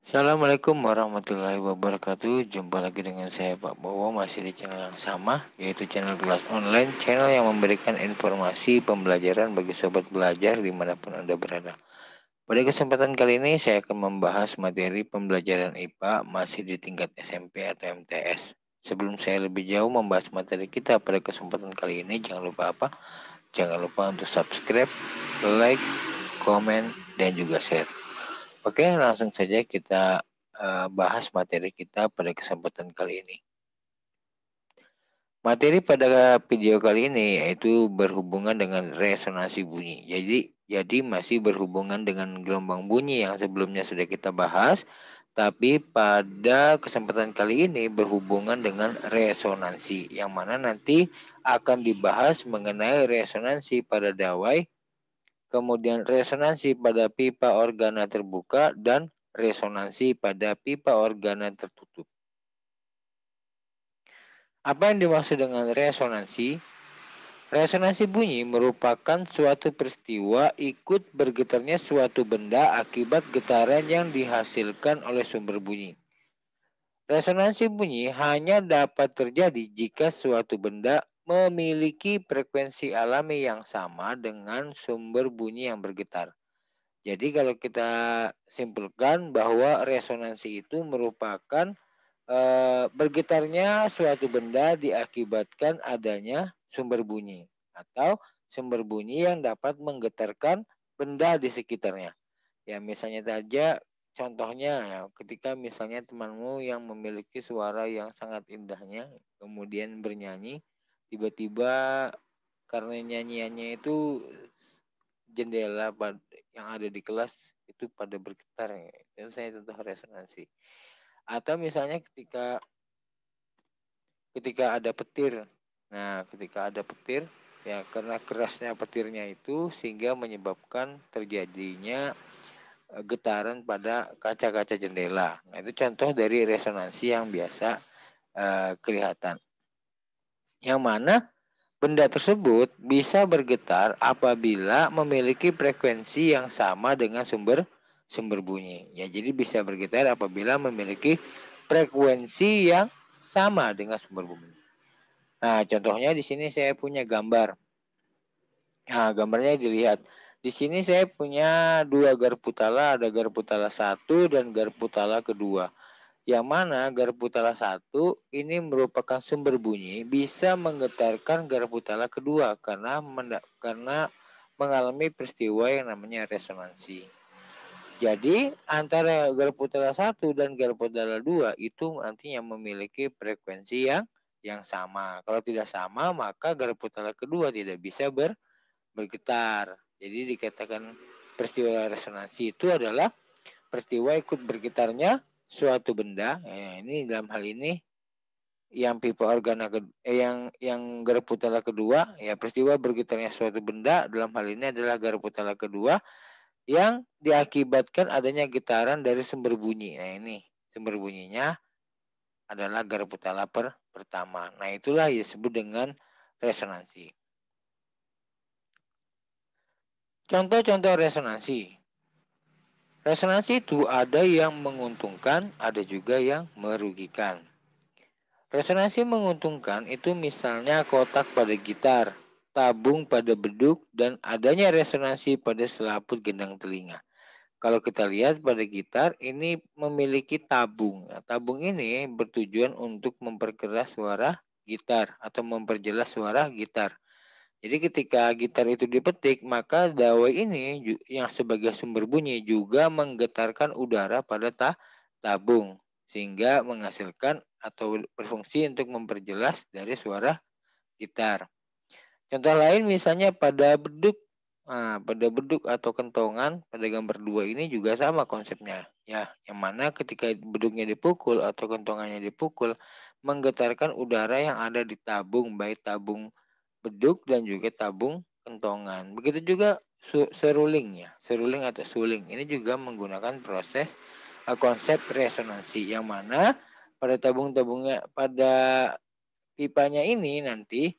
Assalamualaikum warahmatullahi wabarakatuh. Jumpa lagi dengan saya Pak Bowo, masih di channel yang sama, yaitu channel Kelas Online, channel yang memberikan informasi pembelajaran bagi sobat belajar dimanapun Anda berada. Pada kesempatan kali ini saya akan membahas materi pembelajaran IPA masih di tingkat SMP atau MTS. Sebelum saya lebih jauh membahas materi kita pada kesempatan kali ini, jangan lupa apa? Jangan lupa untuk subscribe, like, komen, dan juga share. Oke, langsung saja kita bahas materi kita pada kesempatan kali ini. Materi pada video kali ini yaitu berhubungan dengan resonansi bunyi. Jadi masih berhubungan dengan gelombang bunyi yang sebelumnya sudah kita bahas, tapi pada kesempatan kali ini berhubungan dengan resonansi, yang mana nanti akan dibahas mengenai resonansi pada dawai, kemudian resonansi pada pipa organa terbuka, dan resonansi pada pipa organa tertutup. Apa yang dimaksud dengan resonansi? Resonansi bunyi merupakan suatu peristiwa ikut bergetarnya suatu benda akibat getaran yang dihasilkan oleh sumber bunyi. Resonansi bunyi hanya dapat terjadi jika suatu benda memiliki frekuensi alami yang sama dengan sumber bunyi yang bergetar. Jadi kalau kita simpulkan bahwa resonansi itu merupakan bergetarnya suatu benda diakibatkan adanya sumber bunyi atau sumber bunyi yang dapat menggetarkan benda di sekitarnya. Ya misalnya saja contohnya ya, ketika misalnya temanmu yang memiliki suara yang sangat indahnya kemudian bernyanyi, tiba-tiba karena nyanyiannya itu jendela yang ada di kelas itu pada bergetar ya. Itu saya contoh resonansi. Atau misalnya ketika ada petir. Nah, ketika ada petir ya karena kerasnya petirnya itu sehingga menyebabkan terjadinya getaran pada kaca-kaca jendela. Nah, itu contoh dari resonansi yang biasa kelihatan. Yang mana benda tersebut bisa bergetar apabila memiliki frekuensi yang sama dengan sumber bunyi. Ya, jadi bisa bergetar apabila memiliki frekuensi yang sama dengan sumber bunyi. Nah, contohnya di sini saya punya gambar. Nah, gambarnya dilihat. Di sini saya punya dua garpu tala, ada garpu tala 1 dan garpu tala kedua. Yang mana garpu tala 1 ini merupakan sumber bunyi bisa menggetarkan garpu tala kedua karena mengalami peristiwa yang namanya resonansi. Jadi antara garpu tala 1 dan garpu tala 2 itu nantinya memiliki frekuensi yang sama. Kalau tidak sama maka garpu tala kedua tidak bisa bergetar. Jadi dikatakan peristiwa resonansi itu adalah peristiwa ikut bergetarnya suatu benda. Ini dalam hal ini yang pipa organa yang garpu tala kedua, ya peristiwa bergetarnya suatu benda dalam hal ini adalah garpu tala kedua yang diakibatkan adanya getaran dari sumber bunyi. Nah, ini sumber bunyinya adalah garpu tala pertama. Nah, itulah yang disebut dengan resonansi. Contoh-contoh resonansi. Resonansi itu ada yang menguntungkan, ada juga yang merugikan. Resonansi menguntungkan itu misalnya kotak pada gitar, tabung pada beduk, dan adanya resonansi pada selaput gendang telinga. Kalau kita lihat pada gitar ini memiliki tabung. Nah, tabung ini bertujuan untuk memperkeras suara gitar atau memperjelas suara gitar. Jadi ketika gitar itu dipetik, maka dawai ini yang sebagai sumber bunyi juga menggetarkan udara pada tabung sehingga menghasilkan atau berfungsi untuk memperjelas dari suara gitar. Contoh lain misalnya pada beduk. Nah, pada beduk atau kentongan pada gambar 2 ini juga sama konsepnya. Ya, yang mana ketika beduknya dipukul atau kentongannya dipukul menggetarkan udara yang ada di tabung, baik tabung beduk dan juga tabung kentongan. Begitu juga seruling ya, seruling atau suling. Ini juga menggunakan proses konsep resonansi yang mana pada tabung-tabungnya pada pipanya ini nanti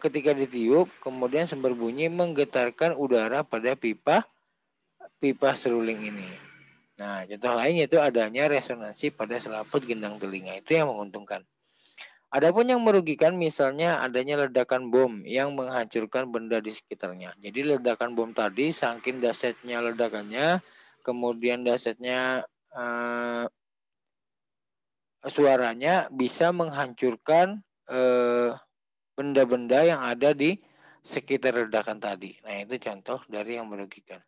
ketika ditiup kemudian sumber bunyi menggetarkan udara pada pipa seruling ini. Nah, contoh lain yaitu adanya resonansi pada selaput gendang telinga, itu yang menguntungkan. Adapun yang merugikan misalnya adanya ledakan bom yang menghancurkan benda di sekitarnya. Jadi ledakan bom tadi saking dahsyatnya ledakannya, kemudian dahsyatnya suaranya bisa menghancurkan benda-benda yang ada di sekitar ledakan tadi. Nah, itu contoh dari yang merugikan.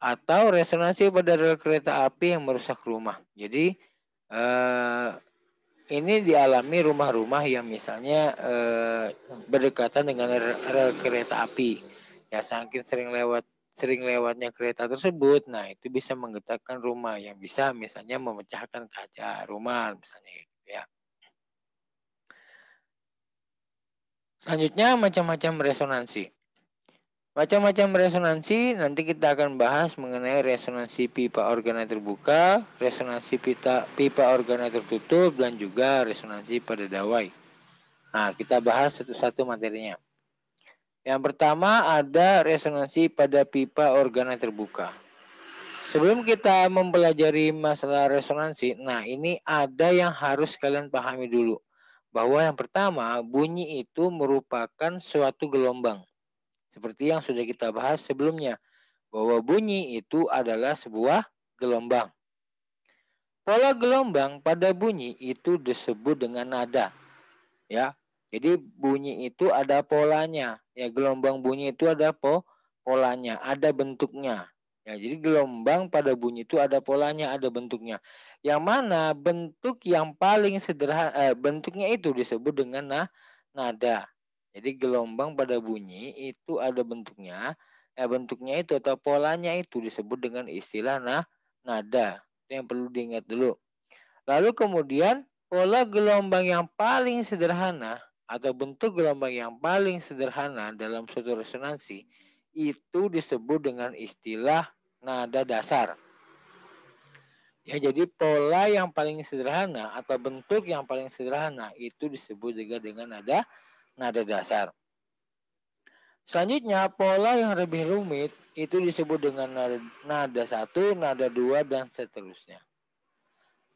Atau resonansi pada rel kereta api yang merusak rumah. Jadi ini dialami rumah-rumah yang misalnya berdekatan dengan rel kereta api. Ya saking sering lewatnya kereta tersebut, nah itu bisa menggetarkan rumah yang bisa misalnya memecahkan kaca rumah misalnya gitu ya. Selanjutnya macam-macam resonansi. Macam-macam resonansi nanti kita akan bahas mengenai resonansi pipa organa terbuka, resonansi pipa organa tertutup, dan juga resonansi pada dawai. Nah, kita bahas satu-satu materinya. Yang pertama ada resonansi pada pipa organa terbuka. Sebelum kita mempelajari masalah resonansi, nah ini ada yang harus kalian pahami dulu. Bahwa yang pertama, bunyi itu merupakan suatu gelombang. Seperti yang sudah kita bahas sebelumnya, bahwa bunyi itu adalah sebuah gelombang. Pola gelombang pada bunyi itu disebut dengan nada. Ya. Jadi bunyi itu ada polanya. Ya, gelombang bunyi itu ada polanya, ada bentuknya. Ya, jadi gelombang pada bunyi itu ada polanya, ada bentuknya. Yang mana bentuk yang paling sederhana, bentuknya itu disebut dengan nada. Jadi gelombang pada bunyi itu ada bentuknya. Bentuknya itu atau polanya itu disebut dengan istilah nada. Itu yang perlu diingat dulu. Lalu kemudian pola gelombang yang paling sederhana atau bentuk gelombang yang paling sederhana dalam suatu resonansi itu disebut dengan istilah nada dasar. Ya, jadi pola yang paling sederhana atau bentuk yang paling sederhana itu disebut juga dengan nada dasar. Selanjutnya, pola yang lebih rumit itu disebut dengan nada 1, nada 2, dan seterusnya.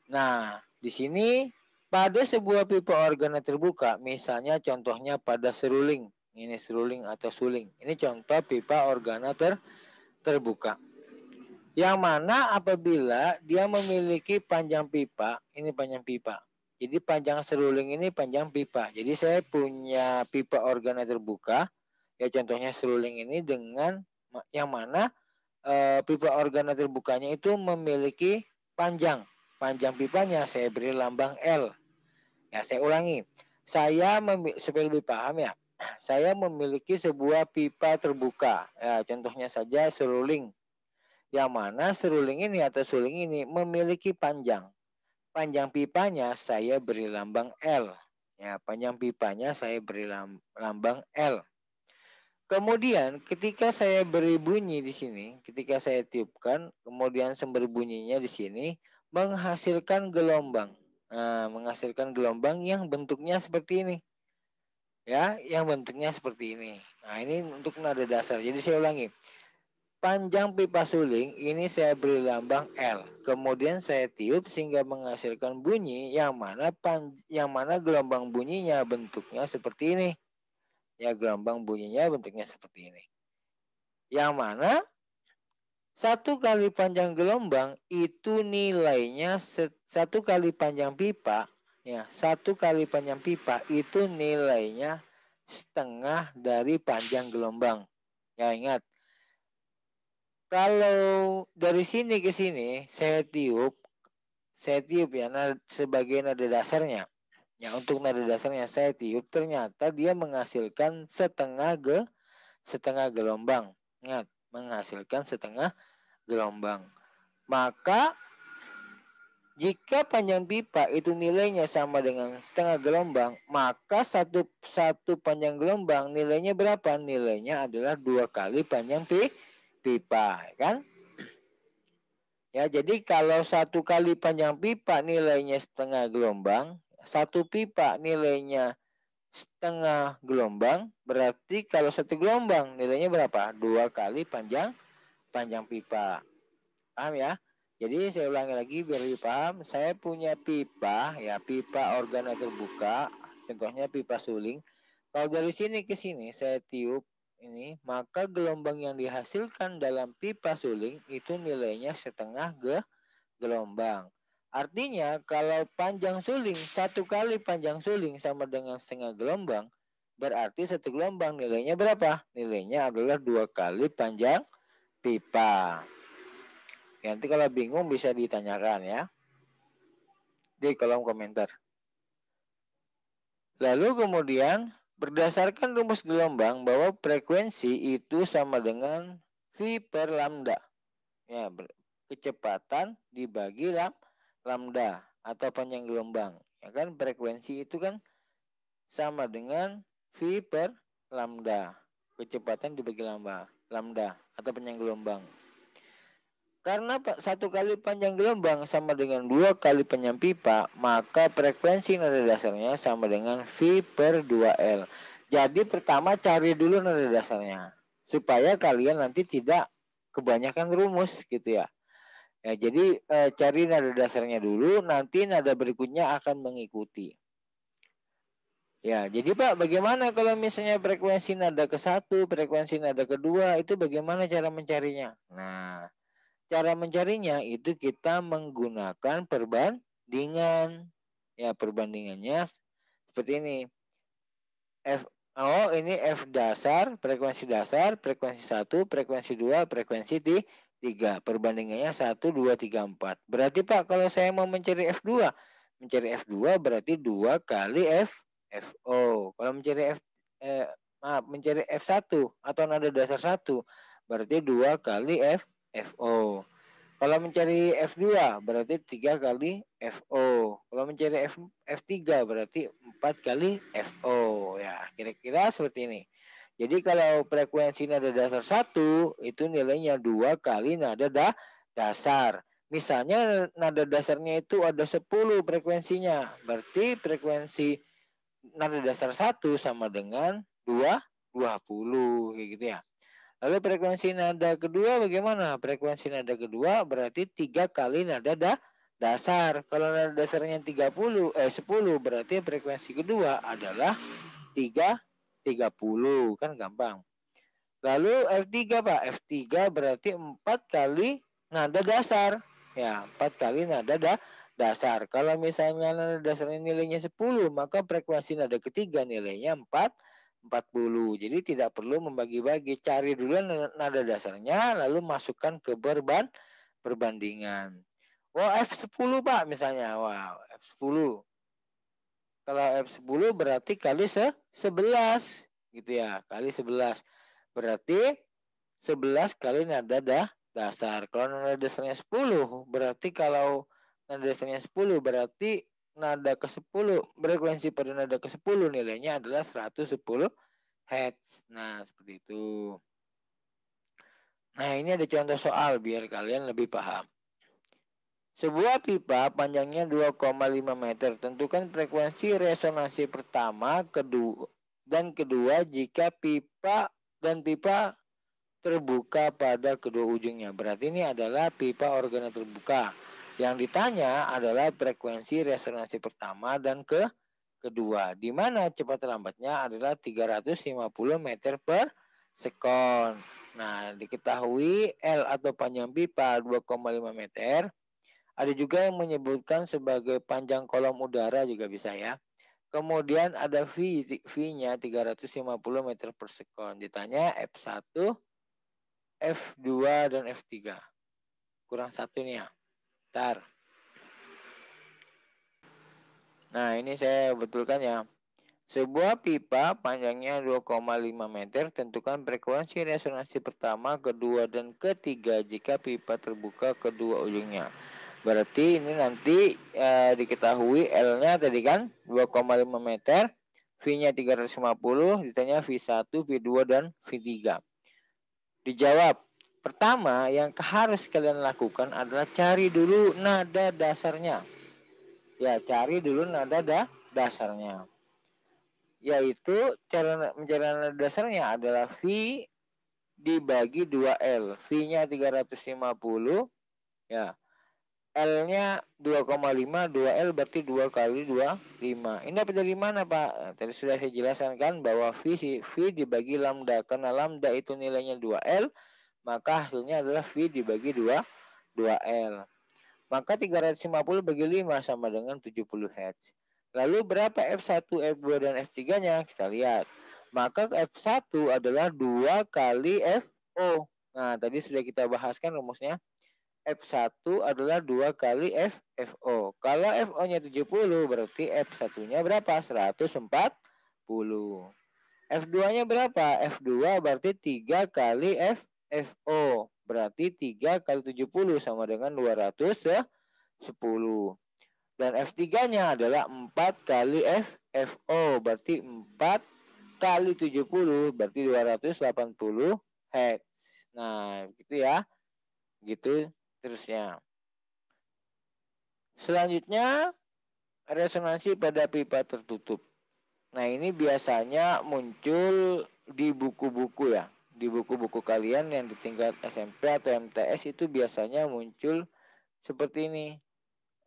Nah, di sini pada sebuah pipa organa terbuka, misalnya contohnya pada seruling. Ini seruling atau suling. Ini contoh pipa organa terbuka. Yang mana apabila dia memiliki panjang pipa, ini panjang pipa. Jadi panjang seruling ini panjang pipa. Jadi saya punya pipa organa terbuka, ya contohnya seruling ini dengan yang mana pipa organa terbukanya itu memiliki panjang pipanya saya beri lambang L. Ya, saya ulangi. Supaya lebih paham ya. Saya memiliki sebuah pipa terbuka. Ya, contohnya saja seruling. Yang mana seruling ini atau suling ini memiliki panjang. Panjang pipanya saya beri lambang L. Ya, panjang pipanya saya beri lambang L. Kemudian ketika saya beri bunyi di sini, ketika saya tiupkan, kemudian sumber bunyinya di sini menghasilkan gelombang. Nah, menghasilkan gelombang yang bentuknya seperti ini. Ya, yang bentuknya seperti ini. Nah, ini untuk nada dasar. Jadi saya ulangi. Panjang pipa suling ini saya beri lambang L. Kemudian saya tiup sehingga menghasilkan bunyi yang mana gelombang bunyinya bentuknya seperti ini. Ya, gelombang bunyinya bentuknya seperti ini. Yang mana satu kali panjang gelombang itu nilainya satu kali panjang pipa, ya satu kali panjang pipa itu nilainya setengah dari panjang gelombang. Ya, ingat, kalau dari sini ke sini saya tiup ya sebagai nada dasarnya. Ya, untuk nada dasarnya saya tiup, ternyata dia menghasilkan setengah gelombang. Ingat, menghasilkan setengah gelombang. Maka jika panjang pipa itu nilainya sama dengan setengah gelombang, maka satu panjang gelombang nilainya berapa? Nilainya adalah 2 kali panjang pipa, kan? Ya, jadi kalau 1 kali panjang pipa nilainya setengah gelombang, 1 pipa nilainya setengah gelombang, berarti kalau 1 gelombang nilainya berapa? 2 kali panjang pipa. Paham ya? Jadi saya ulangi lagi biar lebih paham. Saya punya pipa, ya pipa organa terbuka. Contohnya pipa suling. Kalau dari sini ke sini saya tiup ini, maka gelombang yang dihasilkan dalam pipa suling itu nilainya setengah gelombang. Artinya kalau panjang suling, satu kali panjang suling sama dengan setengah gelombang, berarti satu gelombang nilainya berapa? Nilainya adalah 2 kali panjang pipa. Nanti kalau bingung bisa ditanyakan ya di kolom komentar. Lalu kemudian berdasarkan rumus gelombang bahwa frekuensi itu sama dengan V per lambda. Ya, kecepatan dibagi lambda atau panjang gelombang. Ya kan frekuensi itu kan sama dengan V per lambda. Kecepatan dibagi lambda atau panjang gelombang. Karena satu kali panjang gelombang sama dengan 2 kali panjang pipa, maka frekuensi nada dasarnya sama dengan V per 2L. Jadi pertama cari dulu nada dasarnya. Supaya kalian nanti tidak kebanyakan rumus gitu ya. Ya jadi cari nada dasarnya dulu, nanti nada berikutnya akan mengikuti. Ya, jadi Pak, bagaimana kalau misalnya frekuensi nada ke-1, frekuensi nada kedua, itu bagaimana cara mencarinya? Nah, cara mencarinya itu kita menggunakan perbandingan. Ya, perbandingannya seperti ini. Ini F dasar, frekuensi 1, frekuensi 2, frekuensi 3. Perbandingannya 1, 2, 3, 4. Berarti Pak, kalau saya mau mencari F2, berarti 2 kali FO. Kalau mencari F1 atau nada dasar 1, berarti 2 kali FO. Kalau mencari F2 berarti 3 kali FO. Kalau mencari F3 berarti 4 kali FO. Ya, kira-kira seperti ini. Jadi kalau frekuensi nada dasar 1 itu nilainya 2 kali nada dasar. Misalnya nada dasarnya itu ada 10 frekuensinya. Berarti frekuensi nada dasar 1 sama dengan 20 kayak gitu ya. Lalu frekuensi nada kedua bagaimana? Frekuensi nada kedua berarti 3 kali nada dasar. Kalau nada dasarnya 10 berarti frekuensi kedua adalah 30. Kan gampang. Lalu F3 Pak. F3 berarti 4 kali nada dasar. Ya, 4 kali nada dasar. Kalau misalnya nada dasarnya nilainya 10, maka frekuensi nada ketiga nilainya 40. Jadi tidak perlu membagi-bagi. Cari dulu nada dasarnya, lalu masukkan ke perbandingan. Wah, F10 Pak misalnya. Wow, F10. Kalau F10 berarti kali 11. Gitu ya, kali 11. Berarti 11 kali nada dasar. Kalau nada dasarnya 10, berarti kalau nada dasarnya 10 berarti nada ke-10, frekuensi pada nada ke-10 nilainya adalah 110 Hz. Nah, seperti itu. Nah, ini ada contoh soal biar kalian lebih paham. Sebuah pipa panjangnya 2,5 meter. Tentukan frekuensi resonansi pertama, kedua jika pipa terbuka pada kedua ujungnya. Berarti ini adalah pipa organa terbuka. Yang ditanya adalah frekuensi resonansi pertama dan kedua, di mana cepat lambatnya adalah 350 meter per sekon. Nah, diketahui L atau panjang pipa 2,5 meter. Ada juga yang menyebutkan sebagai panjang kolom udara juga bisa ya. Kemudian ada V-nya 350 meter per sekon. Ditanya F1, F2, dan F3. Kurang satu nih ya. Ntar. Nah, ini saya betulkan ya. Sebuah pipa panjangnya 2,5 meter, tentukan frekuensi resonansi pertama, kedua, dan ketiga jika pipa terbuka kedua ujungnya. Berarti ini nanti diketahui L-nya tadi kan 2,5 meter, V-nya 350, ditanya V1, V2, dan V3. Dijawab. Pertama, yang harus kalian lakukan adalah cari dulu nada dasarnya. Ya, cari dulu nada dasarnya. Yaitu cara mencari nada dasarnya adalah V dibagi 2L. V-nya 350, ya. L-nya 2,5, 2L berarti 2 kali 2, 5. Ini dapat dari mana, Pak? Tadi sudah saya jelaskan kan bahwa V dibagi lambda. Karena lambda itu nilainya 2L, maka hasilnya adalah V dibagi 2L. Maka 350 bagi 5 sama dengan 70 Hz. Lalu berapa F1, F2, dan F3-nya? Kita lihat. Maka F1 adalah 2 kali FO. Nah, tadi sudah kita bahaskan rumusnya. F1 adalah 2 kali FO. Kalau FO-nya 70, berarti F1-nya berapa? 140. F2-nya berapa? F2 berarti 3 kali FO. Berarti 3 kali 70 sama dengan 210. Dan F3-nya adalah 4 kali FO. Berarti 4 kali 70 berarti 280 Hz. Nah, gitu ya. Gitu terusnya. Selanjutnya, resonansi pada pipa tertutup. Nah, ini biasanya muncul di buku-buku ya. Di buku-buku kalian yang di tingkat SMP atau MTS itu biasanya muncul seperti ini.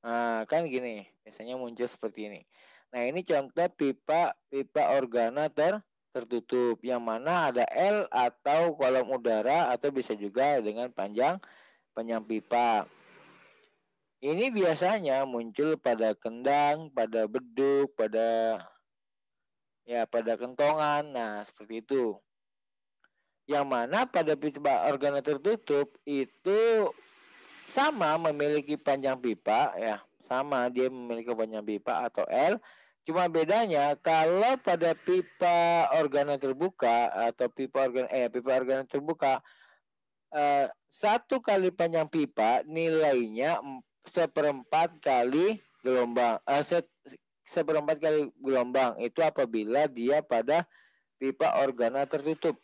Nah, kan gini, biasanya muncul seperti ini. Nah, ini contoh pipa organa tertutup yang mana ada L atau kolom udara atau bisa juga dengan panjang pipa. Ini biasanya muncul pada kendang, pada beduk, pada kentongan. Nah, seperti itu. Yang mana pada pipa organa tertutup itu sama memiliki panjang pipa ya, sama dia memiliki panjang pipa atau L. Cuma bedanya kalau pada pipa organa terbuka atau pipa organa terbuka, satu kali panjang pipa nilainya seperempat kali gelombang, seperempat kali gelombang itu apabila dia pada pipa organa tertutup.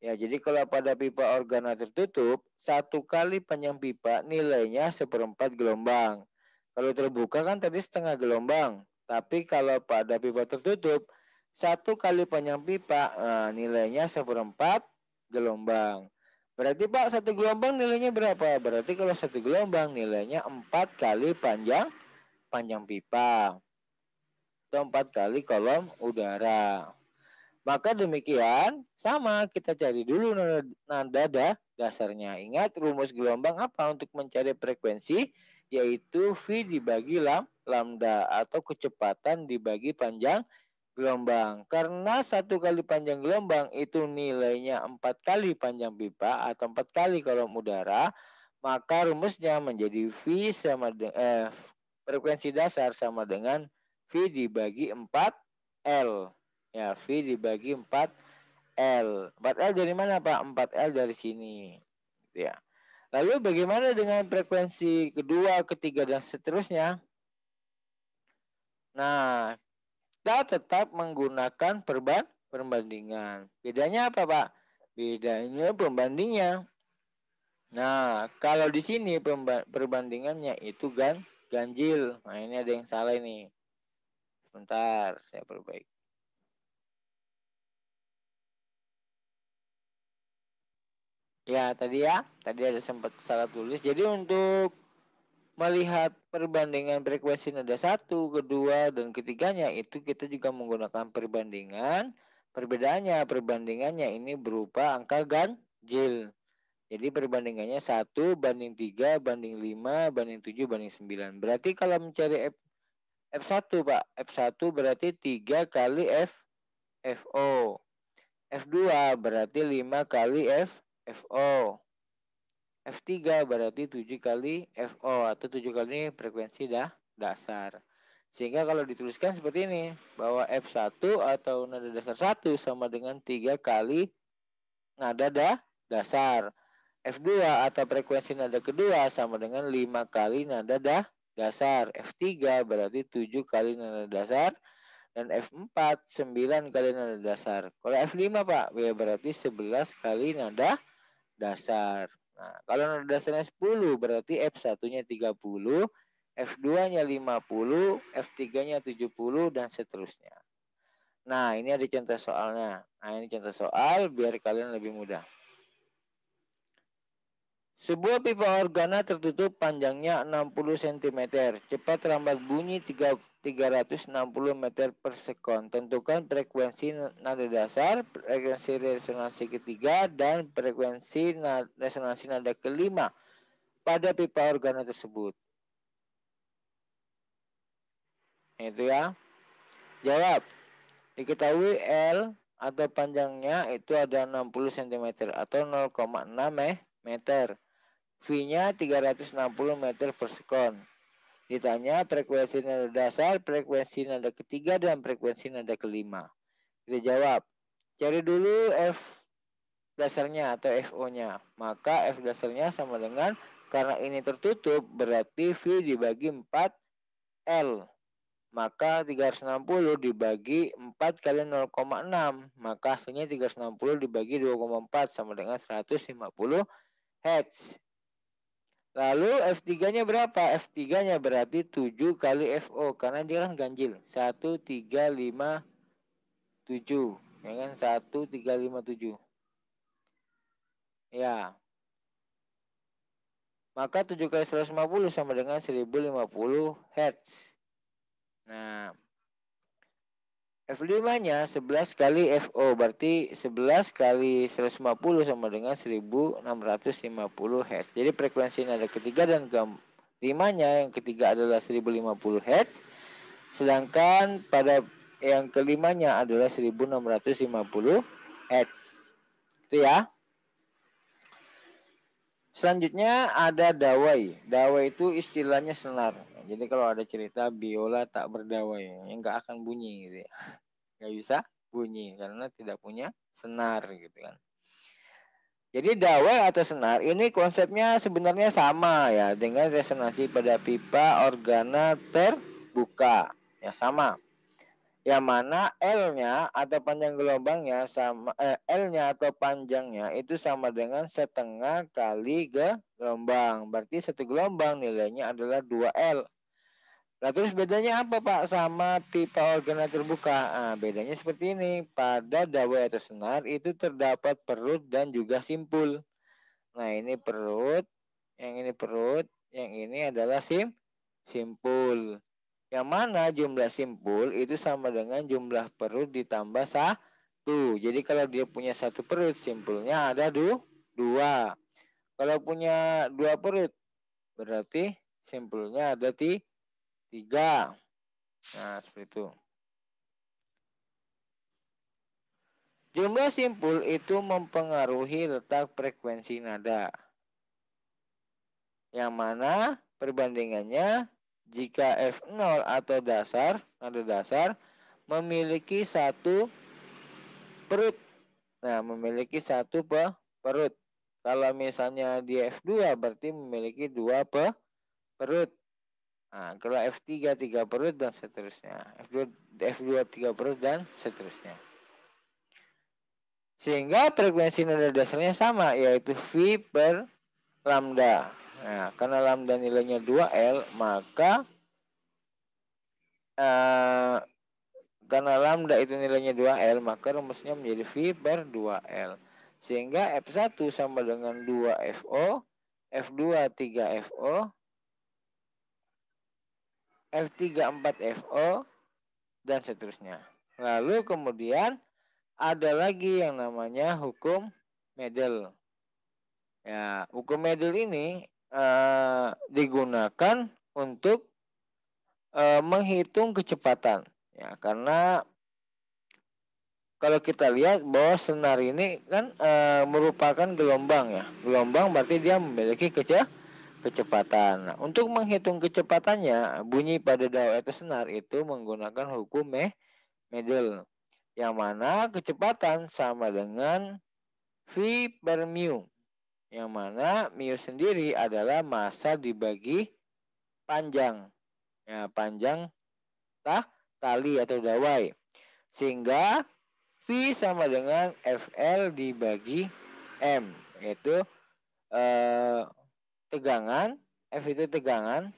Ya, jadi kalau pada pipa organa tertutup, satu kali panjang pipa nilainya seperempat gelombang. Kalau terbuka kan tadi setengah gelombang. Tapi kalau pada pipa tertutup, satu kali panjang pipa nilainya seperempat gelombang. Berarti Pak, satu gelombang nilainya berapa? Berarti kalau satu gelombang nilainya 4 kali panjang pipa. Atau 4 kali kolom udara. Maka demikian, sama kita cari dulu nada dasarnya. Ingat rumus gelombang apa untuk mencari frekuensi? Yaitu V dibagi lambda atau kecepatan dibagi panjang gelombang. Karena satu kali panjang gelombang itu nilainya 4 kali panjang pipa atau 4 kali kolom udara, maka rumusnya menjadi V sama frekuensi dasar sama dengan V dibagi 4L. Ya, V dibagi 4L. 4L dari mana, Pak? 4L dari sini. Ya. Lalu bagaimana dengan frekuensi kedua, ketiga, dan seterusnya? Nah, kita tetap menggunakan perbandingan. Bedanya apa, Pak? Bedanya pembandingnya. Nah, kalau di sini perbandingannya itu ganjil. Nah, ini ada yang salah ini. Sebentar, saya perbaiki. Ya, tadi ada sempat salah tulis. Jadi untuk melihat perbandingan frekuensi nada satu, kedua, dan ketiganya itu kita juga menggunakan perbandingan. Perbandingannya ini berupa angka ganjil. Jadi perbandingannya 1:3 banding 5 banding 7 banding 9. Berarti kalau mencari F1, Pak. F1 berarti 3 kali FO. F2 berarti 5 kali FO. F3 berarti 7 kali FO atau 7 kali frekuensi dasar. Sehingga kalau dituliskan seperti ini, bahwa F1 atau nada dasar 1 sama dengan 3 kali nada dasar. F2 atau frekuensi nada kedua sama dengan 5 kali nada dasar. F3 berarti 7 kali nada dasar. Dan F4 9 kali nada dasar. Kalau F5, Pak, berarti 11 kali nada dasar. Nah, kalau nada dasarnya 10 berarti F1-nya 30, F2-nya 50, F3-nya 70 dan seterusnya. Nah, ini ada contoh soalnya. Nah, ini contoh soal biar kalian lebih mudah. Sebuah pipa organa tertutup panjangnya 60 cm. Cepat lambat bunyi 360 meter per sekon. Tentukan frekuensi nada dasar, frekuensi resonansi ketiga, dan frekuensi resonansi nada kelima pada pipa organa tersebut. Itu ya. Jawab. Diketahui L atau panjangnya itu ada 60 cm atau 0,6 meter. V-nya 360 meter per sekon. Ditanya frekuensi nada dasar, frekuensi nada ketiga, dan frekuensi nada kelima. Kita jawab. Cari dulu F dasarnya atau FO-nya. Maka F dasarnya sama dengan, karena ini tertutup, berarti V dibagi 4 L. Maka 360 dibagi 4 kali 0,6. Maka hasilnya 360 dibagi 2,4 sama dengan 150 Hz. Lalu F3-nya berapa? F3-nya berarti 7 kali FO. Karena dia kan ganjil. 1, 3, 5, 7. Ya kan? 1, 3, 5, 7. Ya. Maka 7 kali 150 sama dengan 1050 Hz. Nah. F5-nya 11 kali FO. Berarti 11 kali 150 sama dengan 1650 Hz. Jadi frekuensi nada ketiga dan kelimanya, yang ketiga adalah 1050 Hz. Sedangkan pada yang kelimanya adalah 1650 Hz. Itu ya. Selanjutnya ada dawai. Dawai itu istilahnya senar. Jadi kalau ada cerita biola tak berdawai, yang nggak akan bunyi gitu ya. Nggak bisa bunyi karena tidak punya senar gitu kan. Jadi dawai atau senar ini konsepnya sebenarnya sama ya dengan resonansi pada pipa organa terbuka. Ya sama. Yang mana L-nya atau panjang gelombangnya sama L-nya atau panjangnya itu sama dengan setengah kali gelombang. Berarti satu gelombang nilainya adalah 2L. Nah, terus bedanya apa Pak sama pipa organa terbuka? Nah, bedanya seperti ini. Pada dawai atau senar itu terdapat perut dan juga simpul. Nah, ini perut, yang ini adalah simpul. Yang mana jumlah simpul itu sama dengan jumlah perut ditambah 1. Jadi kalau dia punya 1 perut, simpulnya ada 2. Kalau punya 2 perut, berarti simpulnya ada 3. Nah, seperti itu. Jumlah simpul itu mempengaruhi letak frekuensi nada. Yang mana perbandingannya jika F0 atau nada dasar memiliki 1 perut. Nah, memiliki 1 perut. Kalau misalnya di F2 berarti memiliki 2 perut. Nah, kalau F3 3 perut dan seterusnya. F2 3 perut dan seterusnya. Sehingga frekuensi nada dasarnya sama, yaitu V per lambda. Nah, karena lambda nilainya 2L, maka karena lambda itu nilainya 2L, maka rumusnya menjadi V per 2L. Sehingga F1 sama dengan 2FO, F2 3FO, F3 4FO, dan seterusnya. Lalu kemudian ada lagi yang namanya hukum Medel. Ya, hukum Medel ini digunakan untuk menghitung kecepatan. Ya, karena kalau kita lihat bahwa senar ini kan merupakan gelombang ya. Gelombang berarti dia memiliki kecepatan. Nah, untuk menghitung kecepatannya, bunyi pada dawai atau senar itu menggunakan hukum Medel. Yang mana kecepatan sama dengan V per mu. Yang mana mu sendiri adalah massa dibagi panjang. Ya, panjang tali atau dawai. Sehingga V sama dengan FL dibagi M, yaitu tegangan, F itu tegangan,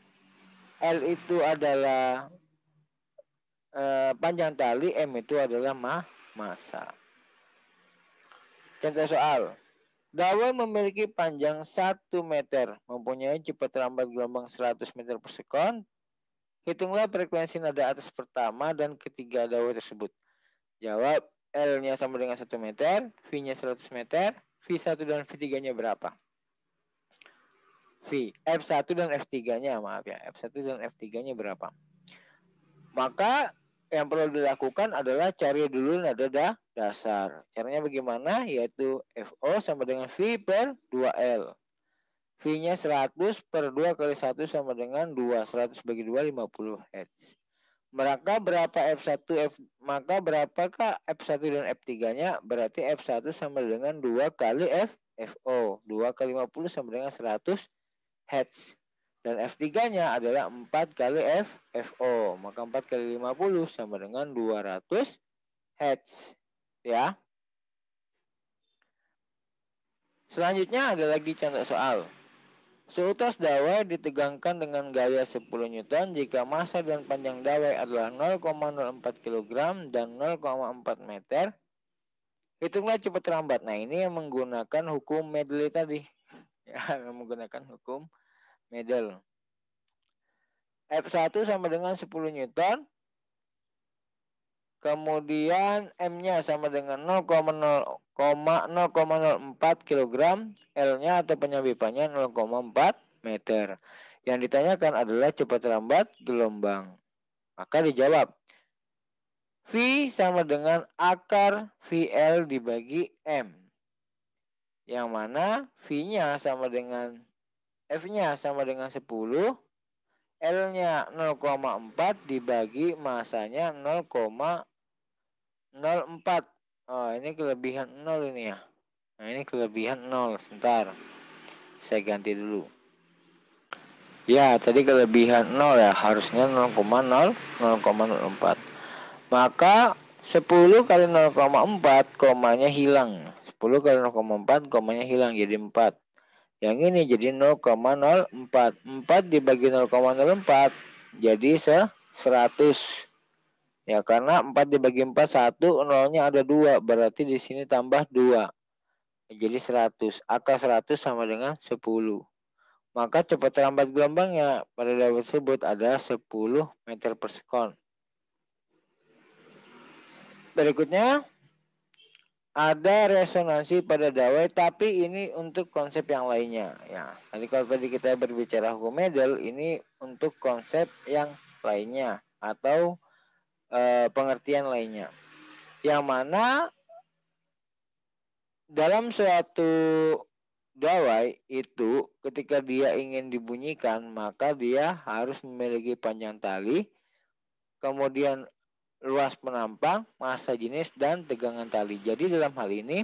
L itu adalah panjang tali, M itu adalah massa. Contoh soal. Dawai memiliki panjang 1 meter, mempunyai cepat lambat gelombang 100 meter per sekon. Hitunglah frekuensi nada atas pertama dan ketiga dawai tersebut. Jawab, L-nya sama dengan 1 meter, V-nya 100 meter, V1 dan V3-nya berapa? F1 dan F3-nya, maaf ya, F1 dan F3-nya berapa? Maka yang perlu dilakukan adalah cari dulu nada dasar. Caranya bagaimana? Yaitu FO sama dengan V per 2L. V-nya 100 per 2 kali 1 sama dengan 2. 100 bagi 2, 50 Hz. Maka berapakah F1 dan F3-nya? Berarti F1 sama dengan 2 kali FO. 2 kali 50 sama dengan 100 Hz. Dan F3-nya adalah 4 kali FO. Maka 4 kali 50 sama dengan 200 Hz. Ya. Selanjutnya ada lagi contoh soal. Seutas dawai ditegangkan dengan gaya 10 Newton jika massa dan panjang dawai adalah 0,04 kg dan 0,4 meter. Hitunglah cepat lambat. Nah, ini yang menggunakan hukum Medley tadi. Ya, yang menggunakan hukum Medley. F1 sama dengan 10 Newton. Kemudian M-nya sama dengan 0,04 kg. L-nya atau penyambipannya 0,4 meter. Yang ditanyakan adalah cepat lambat gelombang. Maka dijawab. V sama dengan akar VL dibagi M. Yang mana V-nya sama dengan F-nya sama dengan 10. L-nya 0,4 dibagi masanya 0,04. Oh, ini kelebihan 0 ini ya. Nah, ini kelebihan 0. Sebentar. Saya ganti dulu. Ya, tadi kelebihan 0 ya. Harusnya 0,04. Maka 10 kali 0,4 komanya hilang. 10 kali 0,4 komanya hilang jadi 4. Yang ini jadi 0,04. 4 dibagi 0,04 jadi 100. Ya, karena 4 dibagi 4 1, nolnya ada 2, berarti di sini tambah 2. Jadi 100. Akar 100 sama dengan 10. Maka cepat lambat gelombangnya pada dawai tersebut ada 10 meter per sekon. Berikutnya ada resonansi pada dawai, tapi ini untuk konsep yang lainnya. Ya, jadi kalau tadi kita berbicara hukum Medel, ini untuk konsep yang lainnya atau pengertian lainnya. Yang mana dalam suatu dawai itu ketika dia ingin dibunyikan, maka dia harus memiliki panjang tali, kemudian luas penampang, massa jenis, dan tegangan tali. Jadi dalam hal ini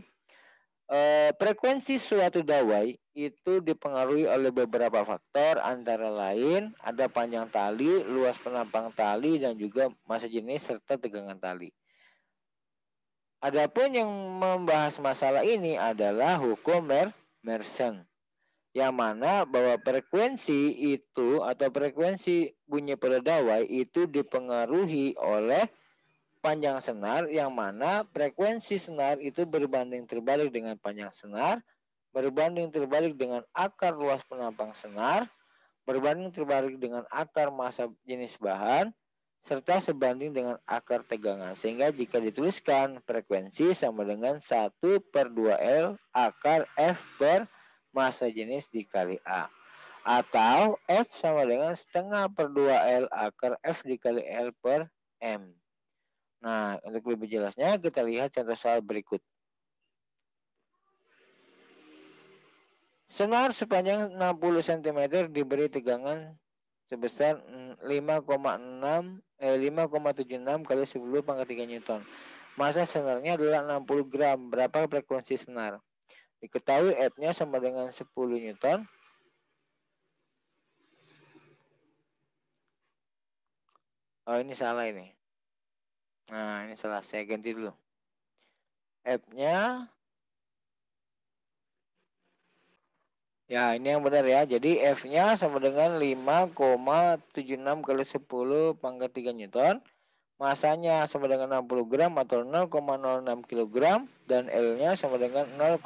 frekuensi suatu dawai itu dipengaruhi oleh beberapa faktor, antara lain ada panjang tali, luas penampang tali, dan juga massa jenis serta tegangan tali. Adapun yang membahas masalah ini adalah hukum Mersenne, yang mana bahwa frekuensi itu atau frekuensi bunyi pada dawai itu dipengaruhi oleh panjang senar, yang mana frekuensi senar itu berbanding terbalik dengan panjang senar, berbanding terbalik dengan akar luas penampang senar, berbanding terbalik dengan akar massa jenis bahan, serta sebanding dengan akar tegangan. Sehingga jika dituliskan, frekuensi sama dengan 1 per 2L akar F per massa jenis dikali A. Atau F sama dengan setengah per 2L akar F dikali L per M. Nah, untuk lebih jelasnya kita lihat contoh soal berikut. Senar sepanjang 60 cm diberi tegangan sebesar 5,76 kali 10 pangkat 3 Newton. Massa senarnya adalah 60 gram. Berapa frekuensi senar? Diketahui F-nya sama dengan 10 Newton. Oh, ini salah ini. Nah, ini salah. Saya ganti dulu. F-nya, ya ini yang benar ya. Jadi F-nya sama dengan 5,76 kali 10 pangkat 3 Newton. Masanya sama dengan 60 gram atau 0,06 kg. Dan L-nya sama dengan 0,6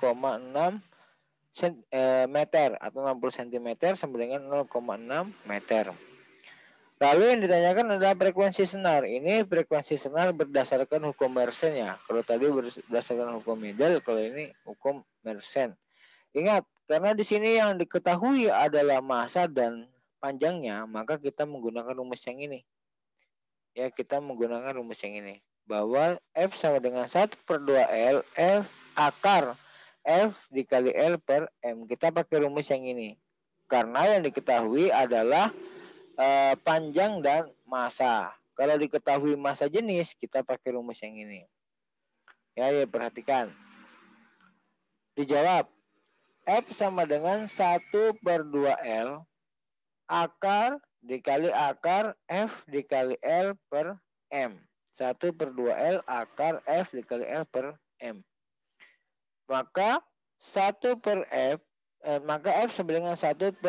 meter atau 60 cm sama dengan 0,6 meter. Lalu yang ditanyakan adalah frekuensi senar. Ini frekuensi senar berdasarkan hukum Mersenne ya. Kalau tadi berdasarkan hukum Mendel, kalau ini hukum Mersenne. Ingat, karena di sini yang diketahui adalah massa dan panjangnya, maka kita menggunakan rumus yang ini. Ya, kita menggunakan rumus yang ini. Bahwa F sama dengan 1/2L, F akar F dikali L per M. Kita pakai rumus yang ini. Karena yang diketahui adalah panjang dan massa. Kalau diketahui massa jenis, kita pakai rumus yang ini. Ya, perhatikan. Dijawab. F sama dengan 1/2L akar dikali akar F dikali L per M. 1/2L akar F dikali L per M. Maka 1 per F maka F sama dengan 1/2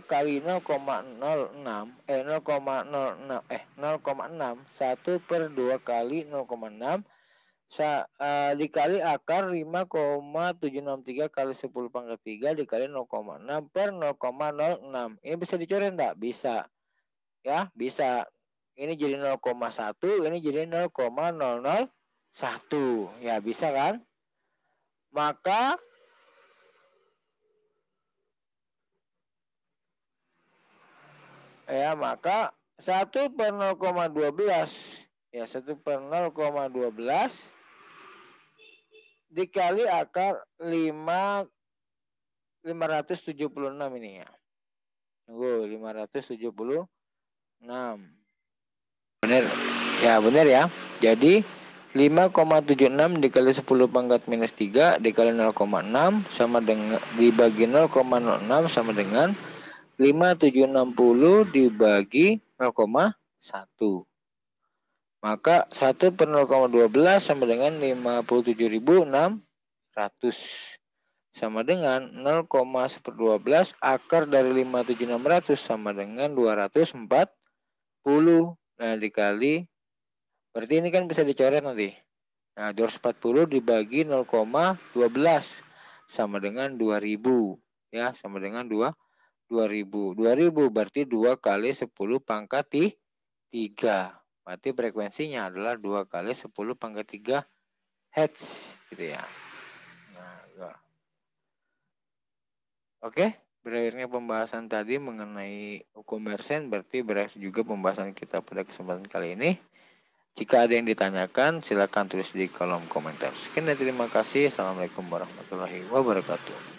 kali 0,06 0,06 0,6 1/2 kali 0,6 dikali akar 5,763 kali 10 pangkat 3 dikali 0,6 per 0,06. Ini bisa dicoret enggak? Bisa. Ya, bisa. Ini jadi 0,1, ini jadi 0,001. Ya, bisa kan? Maka ya maka 1/0,12 ya 1/0,12 dikali akar 576 ini ya. Tunggu 576. Benar. Ya, benar ya. Jadi 5,76 dikali 10 pangkat minus 3 dikali 0,6 sama dengan dibagi 0,06 sama dengan 5760 dibagi 0,1. Maka 1/0,12 sama dengan 57.600 sama dengan 0,112 akar dari 57.600 sama dengan 240. Nah, dikali berarti ini kan bisa dicoret nanti. Nah, 240 dibagi 0,12 sama dengan 2000 ya, sama dengan 2000 berarti 2 kali 10 pangkat 3. Berarti frekuensinya adalah 2 kali 10 pangkat 3 Hz gitu ya. Nah, oke, berakhirnya pembahasan tadi mengenai hukum Mersenne, berarti berakhir juga pembahasan kita pada kesempatan kali ini. Jika ada yang ditanyakan, silakan tulis di kolom komentar. Sekian dan terima kasih. Assalamualaikum warahmatullahi wabarakatuh.